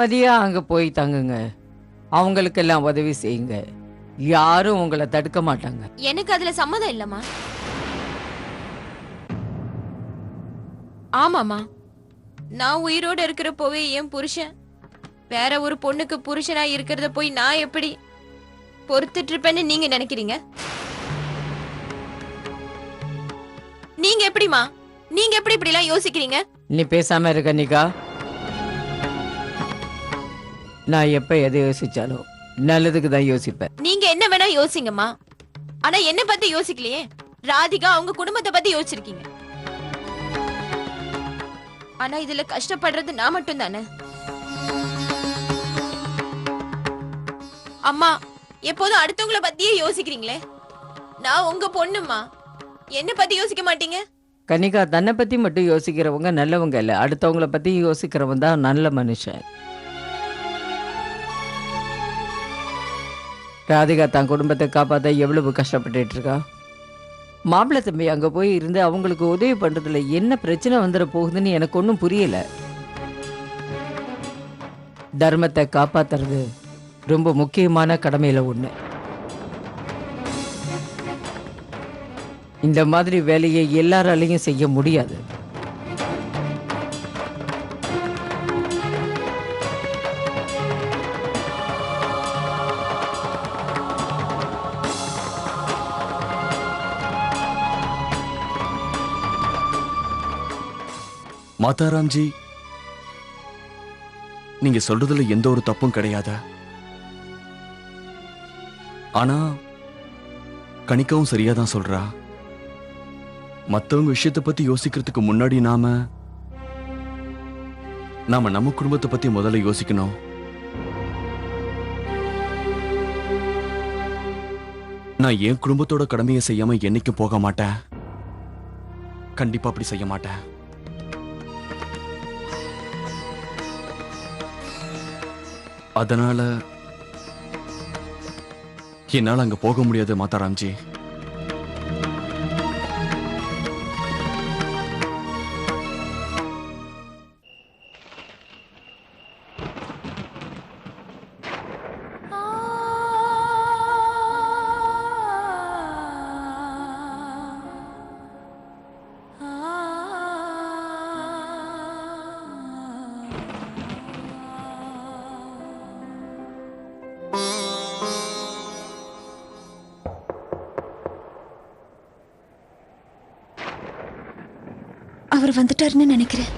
நிம்மதியா அங்க போய் தங்குங்க. அவங்களுக்கெல்லாம் உதவி செய்யுங்க. யாரும் உங்களை தடுக்க மாட்டாங்க. எனக்கு அதுல சம்மதம் இல்லம்மா. ஆமாமா, நான் உயிரோட இருக்கிறப்போவே என் புருஷன் வேற ஒரு பொண்ணுக்கு புருஷனா இருக்கிறத போய் நான் எப்படி பொறுத்துட்டு இருப்பேன்னு நீங்க நினைக்கிறீங்க? நீங்க எப்படிமா, நீங்க எப்படி இப்படி எல்லாம் யோசிக்கிறீங்க? நீ பேசாம இருக்க நிகா. நான் எப்ப எதை யோசிச்சாலும் நல்லதுக்கு தான் யோசிப்பேன். நீங்க என்ன வேணா யோசிங்கம்மா, ஆனா என்ன பத்தி யோசிக்கலையே. ராதிகா அவங்க குடும்பத்தை பத்தி யோசிச்சிருக்கீங்க. ஆனா இதுல கஷ்டப்படுறது நான் மட்டும் தானே. அம்மா, எப்போதும் அடுத்தவங்கள பத்தியே யோசிக்கிறீங்களே. நான் உங்க பொண்ணுமா, என்ன பத்தி யோசிக்க மாட்டீங்க? கனிகா, தன்னை பத்தி மட்டும் யோசிக்கிறவங்க நல்லவங்க இல்ல, அடுத்தவங்கள பத்தி யோசிக்கிறவன் தான் நல்ல மனுஷன். ராதிகா தன் குடும்பத்தை காப்பாத்த எவ்வளவு கஷ்டப்பட்டுட்டு இருக்கா. மாப்பிள்ளை தம்பி அங்க போய் இருந்து அவங்களுக்கு உதவி பண்றதுல என்ன பிரச்சனை வந்துட போகுதுன்னு எனக்கு ஒன்றும் புரியல. தர்மத்தை காப்பாத்துறது ரொம்ப முக்கியமான கடமையில ஒண்ணு. இந்த மாதிரி வேலையை எல்லாராலையும் செய்ய முடியாது. மாதாராம்ஜி, நீங்க சொல்றதுல எந்த ஒரு தப்பும் கிடையாது. ஆனா கணிக்காவும் சரியாதான் சொல்றா. மத்தவங்க விஷயத்தை பத்தி யோசிக்கிறதுக்கு முன்னாடி நாம நம்ம குடும்பத்தை பத்தி முதல்ல யோசிக்கணும். நான் என் குடும்பத்தோட கடமையை செய்யாம என்னைக்கும் போக மாட்டேன். கண்டிப்பா அப்படி செய்ய மாட்டேன். அதனால என்னால அங்க போக முடியாது மாதாராம்ஜி. அவர் வந்துட்டாருன்னு நினைக்கிறேன்.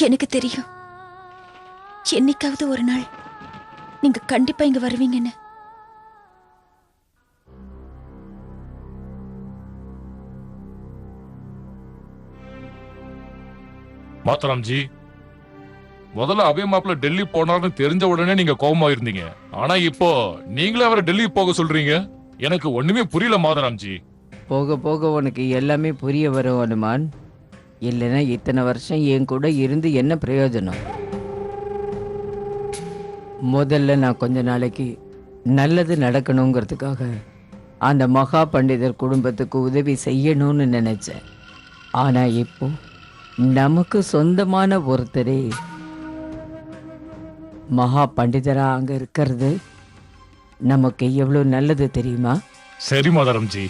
எனக்கு தெரியும், என்னைக்காவது ஒரு நாள் நீங்க கண்டிப்பா இங்க வருவீங்கன்னு. மாதாராம்ஜி, முதல்ல அபய் மாப்பிள்ள டெல்லி போனார்னு தெரிஞ்ச உடனே நீங்க கோபமா இருந்தீங்க. ஆனா இப்போ நீங்களே அவரை டெல்லி போக சொல்றீங்க. எனக்கு ஒண்ணுமே புரியல மாதாராம்ஜி. போக போக உனக்கு எல்லாமே புரிய வரும் அனுமான். இல்லைன்னா இத்தனை வருஷம் என் கூட இருந்து என்ன பிரயோஜனம்? முதல்ல நான் கொஞ்ச நாளைக்கு நல்லது நடக்கணுங்கிறதுக்காக அந்த மகா பண்டிதர் குடும்பத்துக்கு உதவி செய்யணும்னு நினைச்சேன். ஆனா இப்போ நமக்கு சொந்தமான ஒருத்தரே மகா பண்டிதரா அங்க இருக்கிறது நமக்கு எவ்வளவு நல்லது தெரியுமா? சரி மாதரம் ஜி.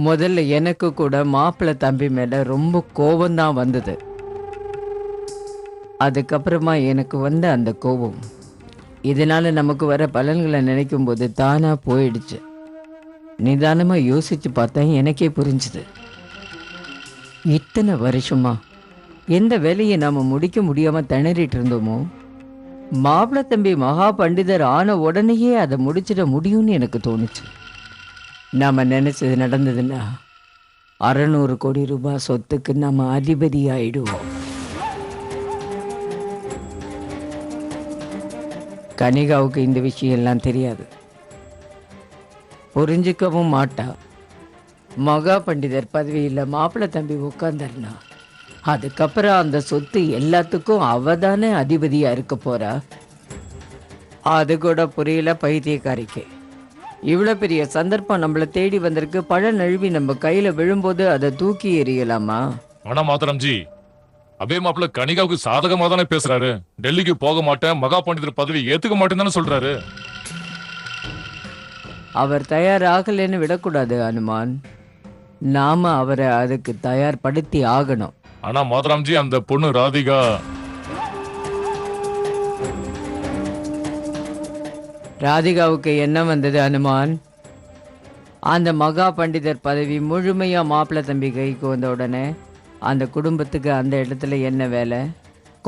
முதல்ல எனக்கு கூட மாப்பிள்ளை தம்பி மேல ரொம்ப கோபம்தான் வந்தது. அதுக்கப்புறமா எனக்கு வந்த அந்த கோபம் இதனால நமக்கு வர பலன்களை நினைக்கும் போது தானா போயிடுச்சு. நிதானமா யோசிச்சு பார்த்தா எனக்கே புரிஞ்சுது. இத்தனை வருஷமா எந்த வேலையை நாம முடிக்க முடியாம திணறிட்டு இருந்தோமோ, மாப்பிள்ளை தம்பி மகா பண்டிதர் ஆன உடனேயே அதை முடிச்சிட முடியும்னு எனக்கு தோணுச்சு. நாம நினைச்சது நடந்ததுன்னா 600 கோடி ரூபாய் சொத்துக்கு நாம அதிபதி ஆயிடுவோம். கனிகாவுக்கு இந்த விஷயம் எல்லாம் தெரியாது, புரிஞ்சுக்கவும் மாட்டா. மகா பண்டிதர் பதவியில் மாப்பிள்ளை தம்பி உட்கார்ந்தாருனா அதுக்கப்புறம் அந்த சொத்து எல்லாத்துக்கும் அவதானே அதிபதியா இருக்க போறா. அது கூட புரியல பைத்தியக்காரிக்கு. இவ்வளோ பெரிய சந்தர்ப்பம் நம்மளை தேடி வந்திருக்கு. பழம் நழுவி நம்ம கையில விழும்போது அதை தூக்கி எறியலாமா? ஆனா மாதரம் ஜி, அபே மாப்பிள்ள கனிகாவுக்கு சாதகமா தானே பேசுறாரு. டெல்லிக்கு போக மாட்டேன், மகா பண்டிதர் பதவி ஏத்துக்க மாட்டேன்னு தானே சொல்றாரு. அவர் தயாராகலைன்னு விடக்கூடாது அனுமான். நாம அவரை அதுக்கு தயார்படுத்தி ஆகணும். ஆனா மாதரம் ஜி, அந்த பொண்ணு ராதிகா ராதிகாவுக்கு என்ன வந்தது அனுமான்? அந்த மகா பண்டிதர் பதவி முழுமையா மாப்பிள்ளை தம்பி கைக்கு வந்த உடனே அந்த குடும்பத்துக்கு அந்த இடத்துல என்ன வேலை?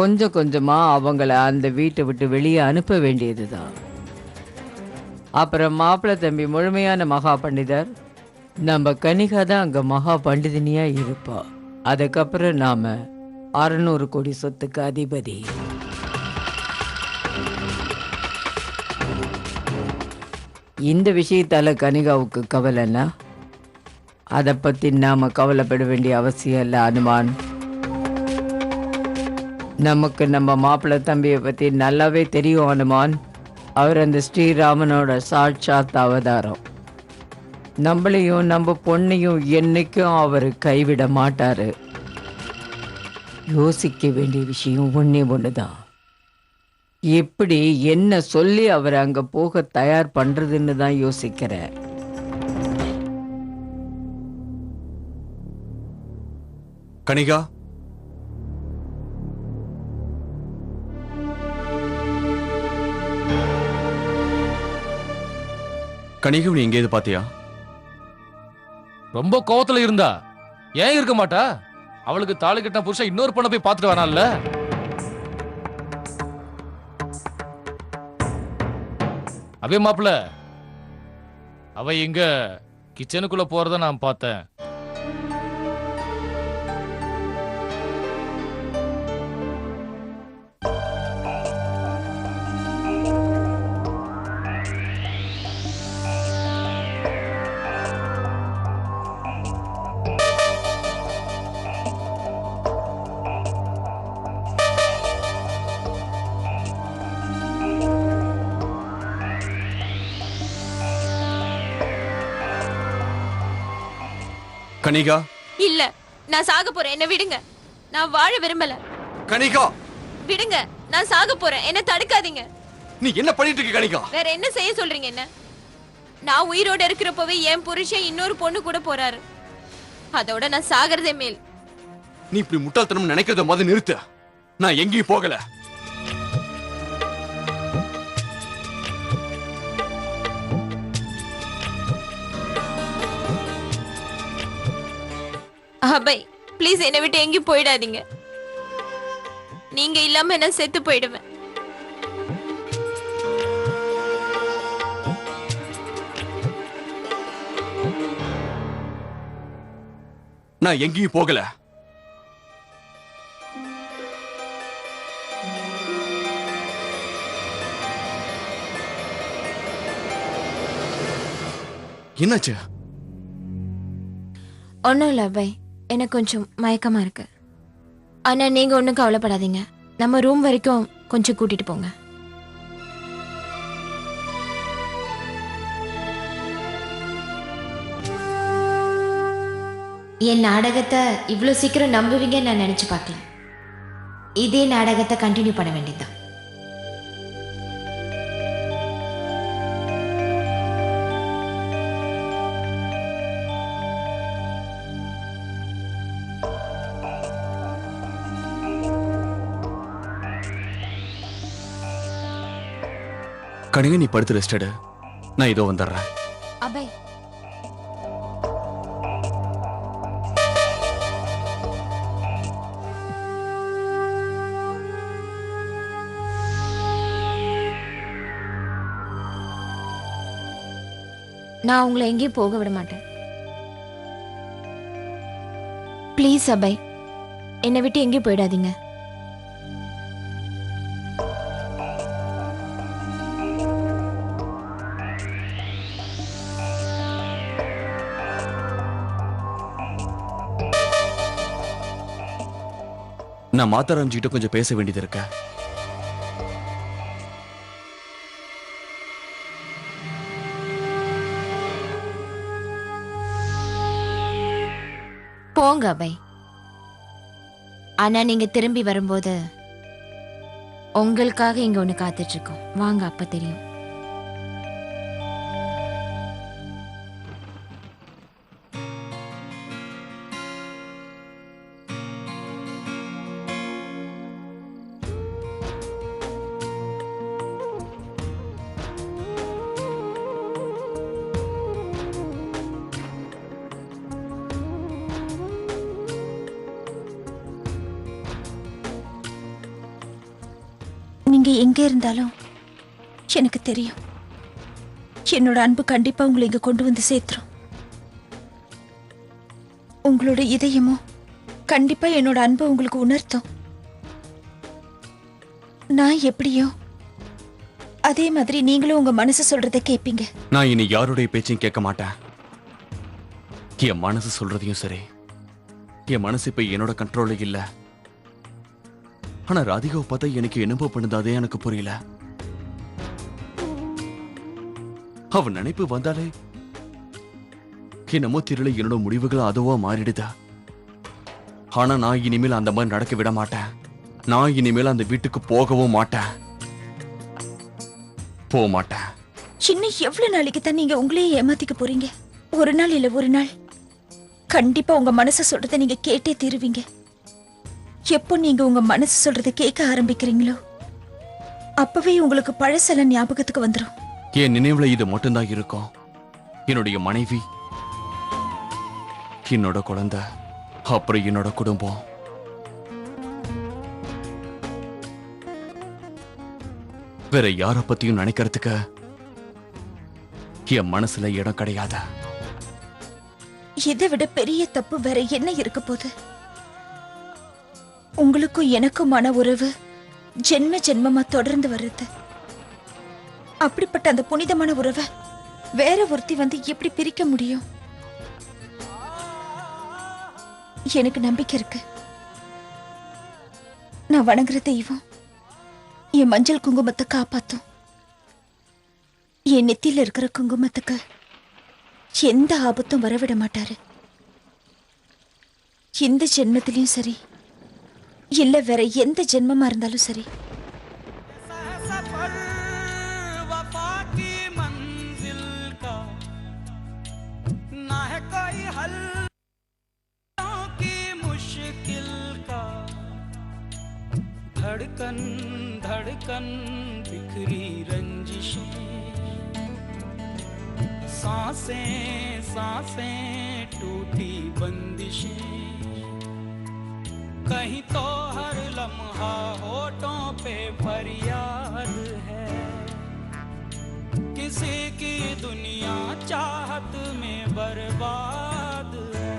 கொஞ்சம் கொஞ்சமா அவங்கள அந்த வீட்டை விட்டு வெளியே அனுப்ப வேண்டியதுதான். அப்புறம் மாப்பிள்ளை தம்பி முழுமையான மகா பண்டிதர், நம்ம கனிகா தான் அங்க மகா பண்டிதனியா இருப்பா. அதுக்கப்புறம் நாம 600 கோடி சொத்துக்கு அதிபதி. இந்த விஷயத்தால கனிகாவுக்கு கவலைன்னா அதை பத்தி நாம கவலைப்பட வேண்டிய அவசியம் இல்லை அனுமான். நமக்கு நம்ம மாப்பிள்ளை தம்பியை பத்தி நல்லாவே தெரியும் அனுமான். அவர் அந்த ஸ்ரீராமனோட சாட்சாத் அவதாரம். நம்மளையும் நம்ம பொண்ணையும் என்னைக்கும் அவர் கைவிட மாட்டாரு. யோசிக்க வேண்டிய விஷயம் ஒண்ணே ஒண்ணுதான், எப்படி என்ன சொல்லி அவர் அங்க போக தயார் பண்றதுன்னு தான் யோசிக்கிறேன். கனிகா, கனிகா, நீ எங்கேயாவது பாத்தியா? ரொம்ப கோவத்துல இருந்தா ஏன் இருக்க மாட்டா? அவளுக்கு தாலி கட்டின புருஷன் இன்னொரு பொண்ணை போய் பார்த்துட்டு வரான்ல. அபே மாப்பிள்ள, அவ எங்க கிச்சனுக்குள்ள போறத நான் பார்த்தேன். கனிகா, இல்ல, நான் சாக போறேன், என்ன விடுங்க. நான் வாழ விரும்பல. கனிகா, விடுங்க, நான் சாக போறேன், என்ன தடுக்காதீங்க. நீ என்ன பண்ணிட்டு இருக்க கனிகா? வேற என்ன செய்ய சொல்றீங்க? என்ன, நான் உயிரோட இருக்கிறப்பவே என் புருஷன் இன்னொரு பொண்ணு கூட போறாரு. அதோட நான் சாகிறதே மேல். நீ இப்படி முட்டாள்தனம் நினைக்கிறத மாதிரி நிறுத்து. நான் எங்கேயும் போகல. அபை, ப்ளீஸ் என்னை விட்டு எங்கேயும் போயிடாதீங்க. நீங்க இல்லாம என்ன செத்து போயிடுவேன். நான் எங்கேயும் போகல. என்னாச்சு? ஒன்னும் இல்ல அபை, எனக்கு கொஞ்சம் மயக்கமா இருக்கு. ஆனா நீங்க ஒண்ணும் கவலைப்படாதீங்க, நம்ம ரூம் வரைக்கும் கொஞ்சம் கூட்டிட்டு போங்க. என் நாடகத்தை இவ்வளோ சீக்கிரம் நம்புவீங்கன்னு நான் நினைச்சு பார்க்கல. இதே நாடகத்தை கண்டினியூ பண்ண வேண்டியதுதான். கனிகா, நீ படுத்து ரெஸ்ட் எடு. நான் இதோ வந்துடுறேன். அபய், நான் உங்களை எங்கேயும் போக விட மாட்டேன். ப்ளீஸ் அபய், என்னை விட்டு எங்கேயும் போயிடாதீங்க. நான் மாத்தாராம்ஜி கிட்ட கொஞ்சம் பேச வேண்டியது இருக்க. போங்க அபய். ஆனா நீங்க திரும்பி வரும்போது உங்களுக்காக இங்க ஒண்ணு காத்துட்டு இருக்கோம். வாங்க, அப்ப தெரியும். நீங்க எங்க இருந்தாலும் எனக்கு தெரியும். என்னோட அன்பு கண்டிப்பா உங்களை இங்க கொண்டு வந்து சேர்த்துரும். உங்களோட இதயமும் கண்டிப்பா என்னோட அன்பை உங்களுக்கு உணர்த்தும். நான் எப்படியோ அதே மாதிரி நீங்களும் உங்க மனசு சொல்றதை கேட்பீங்க. நான் இனி யாருடைய பேச்சையும் கேட்க மாட்டேன். என் மனசு சொல்றதையும் சரி. என் மனசு இப்ப என்னோட கண்ட்ரோல்ல இல்ல. ஆனா ராதிகாவை பார்த்தா எனக்கு என்னப்போ பண்ணுதாதே எனக்கு புரியல. அவ நினைப்பு வந்தாலே என்னமோ தெரியல, என்னோட முடிவுகள் அதுவா மாறிடுதா. ஆனா நான் இனிமேல் அந்த மாதிரி நடக்க விட மாட்டேன். நான் இனிமேல் அந்த வீட்டுக்கு போகவும் மாட்டேன். போக மாட்டேன். இன்னும் எவ்வளவு நாளைக்கு தான் நீங்க உங்களையே ஏமாத்திக்க போறீங்க? ஒரு நாள் இல்ல ஒரு நாள் கண்டிப்பா உங்க மனசு சொல்றதை நீங்க கேட்டே தீருவீங்க. எப்போ நீங்க உங்க மனசு சொல்றதை கேட்க ஆரம்பிக்கிறீங்களோ அப்பவே உங்களுக்கு பழசெல்லாம் ஞாபகத்துக்கு வந்துடும். என் நினைவுல இது மட்டும்தான் இருக்கும். என்னுடைய மனைவி, என்னோட குழந்தை, அப்புறம் என்னோட குடும்பம். வேற யார பத்தியும் நினைக்கிறதுக்கு என் மனசுல இடம் கிடையாது. இதை விட பெரிய தப்பு வேற என்ன இருக்க போகுது? உங்களுக்கும் எனக்குமான உறவு ஜென்ம ஜென்மமா தொடர்ந்து வருது. அப்படிப்பட்ட அந்த புனிதமான உறவை வேற ஒருத்தி வந்து எப்படி பிரிக்க முடியும்? எனக்கு நம்பிக்கை இருக்கு. நான் வணங்குற தெய்வம் என் மஞ்சள் குங்குமத்தை காப்பாத்தும். என் நெத்தியில இருக்கிற குங்குமத்துக்கு எந்த ஆபத்தும் வரவிட மாட்டாரு. இந்த ஜென்மத்திலையும் சரி இல்ல வேற எந்த ஜென்மமா இருந்தாலும் சரி. धड़कन धड़कन बिखरी रंजिशें, सांसें सांसें टूटी बंदिशें, कहीं तो हर लम्हा होठों पे फरियाद है, किसी की दुनिया चाहत में बर्बाद है।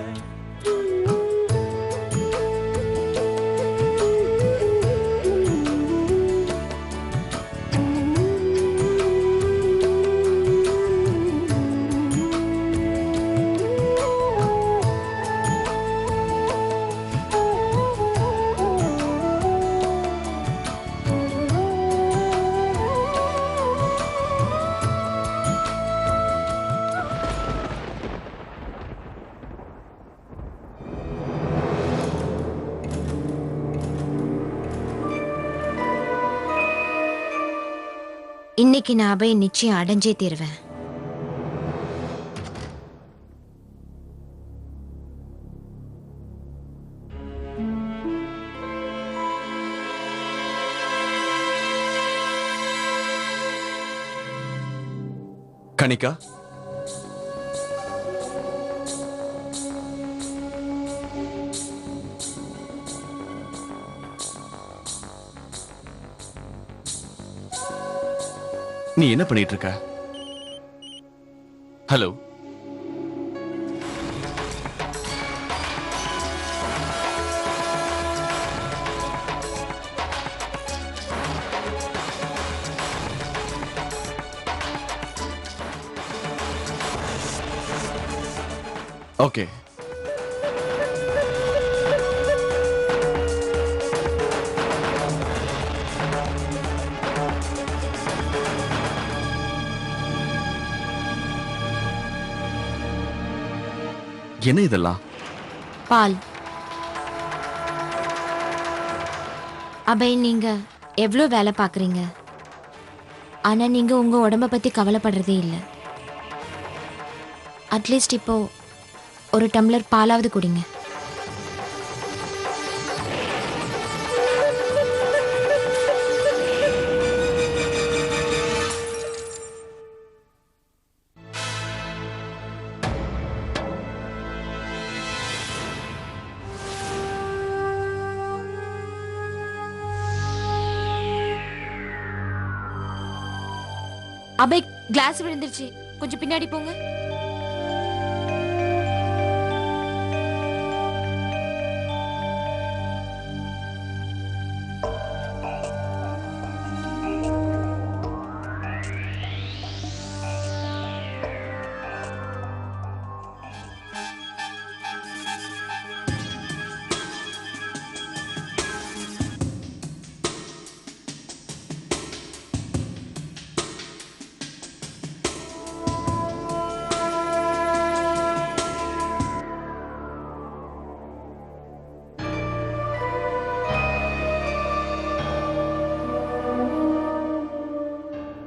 இன்னைக்கு நான் அபய் நிச்சயம் அடைஞ்சே தீருவேன். கணிகா, நீ என்ன பண்ணிட்டு இருக்க? Hello, okay. என்ன இதெல்லாம்? பால். அபய், நீங்க எவ்வளோ வேலை பார்க்குறீங்க, ஆனா நீங்க உங்க உடம்ப பத்தி கவலைப்படுறதே இல்லை. அட்லீஸ்ட் இப்போ ஒரு டம்ளர் பாலாவது குடிங்க. அபய், கிளாஸ் விழுந்துருச்சு, கொஞ்சம் பின்னாடி போங்க.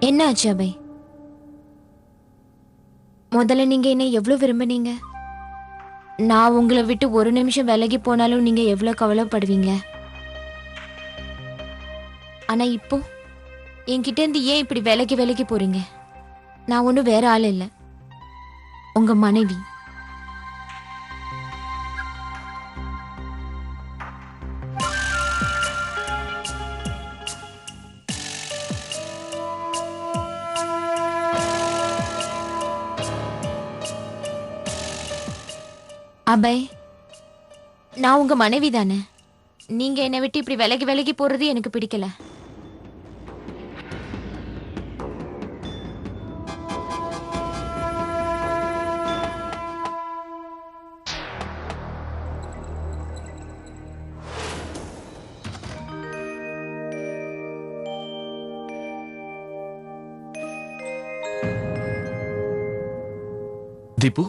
என்ன ஆச்சு அபய்? முதல்ல நீங்க என்ன எவ்வளவு விரும்பினீங்க. நான் உங்களை விட்டு ஒரு நிமிஷம் விலகி போனாலும் நீங்க எவ்வளவு கவலைப்படுவீங்க. ஆனா இப்போ என்கிட்ட இருந்து ஏன் இப்படி விலகி விலகி போறீங்க? நான் ஒன்றும் வேற ஆள் இல்லை, உங்க மனைவி. அபய், நான் உங்க மனைவி தானே. நீங்க என்னை விட்டு இப்படி விலகி விலகி போறது எனக்கு பிடிக்கல. தீபு,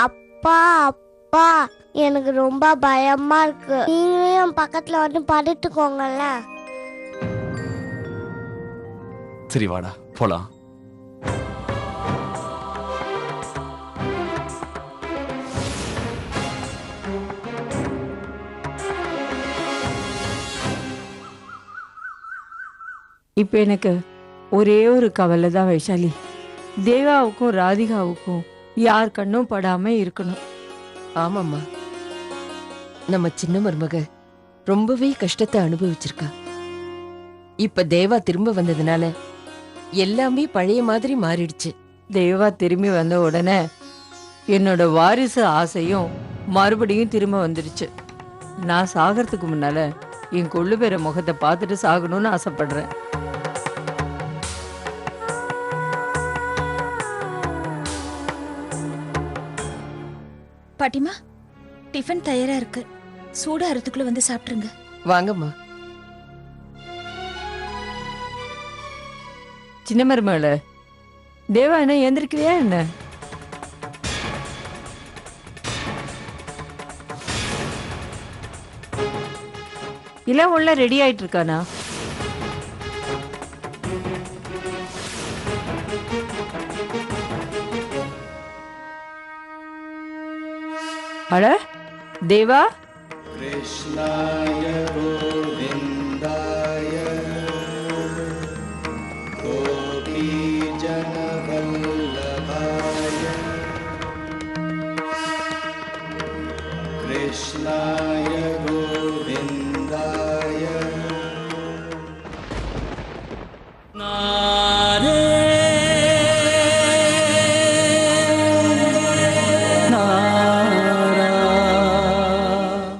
அப்பா அப்பா, எனக்கு ரொம்ப பயமா இருக்கு. நீங்களும் என் பக்கத்துல வந்து படுத்துக்கோங்கல்ல. சரி வாடா போலாம். இப்ப எனக்கு ஒரே ஒரு கவலை தான் வைஷாலி. தேவாவுக்கும் ராதிகாவுக்கும் யார் கண்ணும் படாம இருக்கணும். ஆமாம்மா, நம்ம சின்ன மருமக ரொம்பவே கஷ்டத்தை அனுபவிச்சிருக்கா. இப்ப தேவா திரும்ப வந்ததுனால எல்லாமே பழைய மாதிரி மாறிடுச்சு. தேவா திரும்பி வந்த உடனே என்னோட வாரிசு ஆசையும் மறுபடியும் திரும்ப வந்துடுச்சு. நான் சாகிறதுக்கு முன்னால என் கொள்ளு பேர முகத்தை பார்த்துட்டு சாகணும்னு ஆசைப்படுறேன். பாட்டிமா, டிஃபன் தயாரா இருக்கு, சூடா அறத்துக்குள்ள வந்து சாப்பிட்டுருங்க. வாங்கம்மா. சின்ன மருமகள, தேவா என்ன எந்திரிக்கிறியா என்ன? இல்ல உள்ள ரெடி ஆயிட்டு இருக்கானா? அட தேவா कृष्णाय